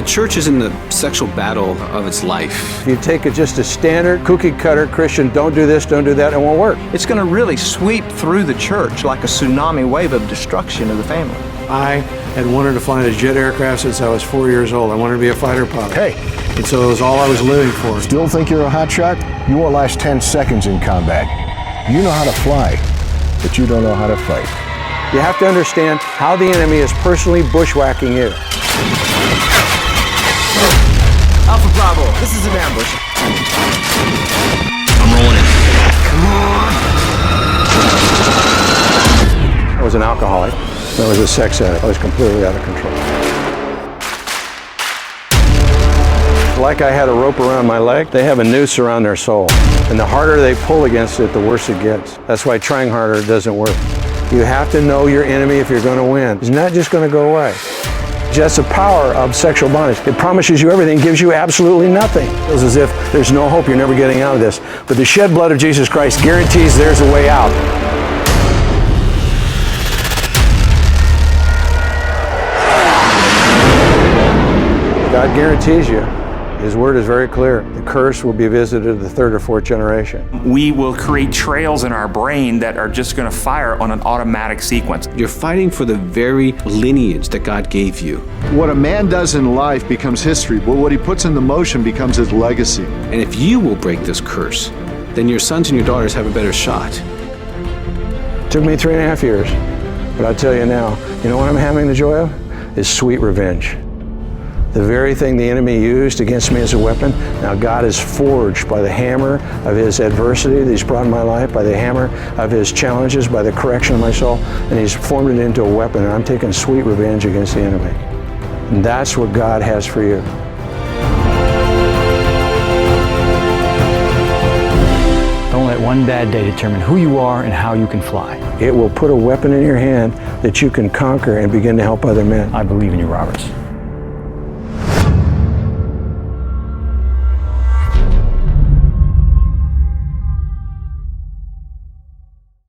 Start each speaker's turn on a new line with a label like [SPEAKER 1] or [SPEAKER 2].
[SPEAKER 1] church is in the sexual battle of its life.
[SPEAKER 2] If you take just a standard cookie-cutter Christian, don't do this, don't do that, it won't work.
[SPEAKER 3] It's going to really sweep through the church like a tsunami wave of destruction of the family.
[SPEAKER 2] I had wanted to fly in a jet aircraft since I was 4 years old. I wanted to be a fighter pilot.
[SPEAKER 4] Hey.
[SPEAKER 2] And so it was all I was living for.
[SPEAKER 4] Still think you're a hotshot? You won't last 10 seconds in combat. You know how to fly, but you don't know how to fight.
[SPEAKER 2] You have to understand how the enemy is personally bushwhacking you.
[SPEAKER 3] Alpha Bravo, this is an ambush.
[SPEAKER 1] I'm rolling in.
[SPEAKER 2] I was an alcoholic. I was a sex addict. I was completely out of control. Like I had a rope around my leg, they have a noose around their soul. And the harder they pull against it, the worse it gets. That's why trying harder doesn't work. You have to know your enemy if you're going to win. It's not just going to go away. That's the power of sexual bondage. It promises you everything, gives you absolutely nothing. It feels as if there's no hope, you're never getting out of this. But the shed blood of Jesus Christ guarantees there's a way out. God guarantees you. His word is very clear. The curse will be visited the third or fourth generation.
[SPEAKER 5] We will create trails in our brain that are just going to fire on an automatic sequence.
[SPEAKER 1] You're fighting for the very lineage that God gave you.
[SPEAKER 6] What a man does in life becomes history, but what he puts into motion becomes his legacy.
[SPEAKER 1] And if you will break this curse, then your sons and your daughters have a better shot.
[SPEAKER 2] It took me 3.5 years, but I'll tell you now, you know what I'm having the joy of? Is sweet revenge. The very thing the enemy used against me as a weapon, now God is forged by the hammer of his adversity that he's brought in my life, by the hammer of his challenges, by the correction of my soul, and he's formed it into a weapon, and I'm taking sweet revenge against the enemy. And that's what God has for you.
[SPEAKER 7] Don't let one bad day determine who you are and how you can fly.
[SPEAKER 2] It will put a weapon in your hand that you can conquer and begin to help other men.
[SPEAKER 7] I believe in you, Roberts.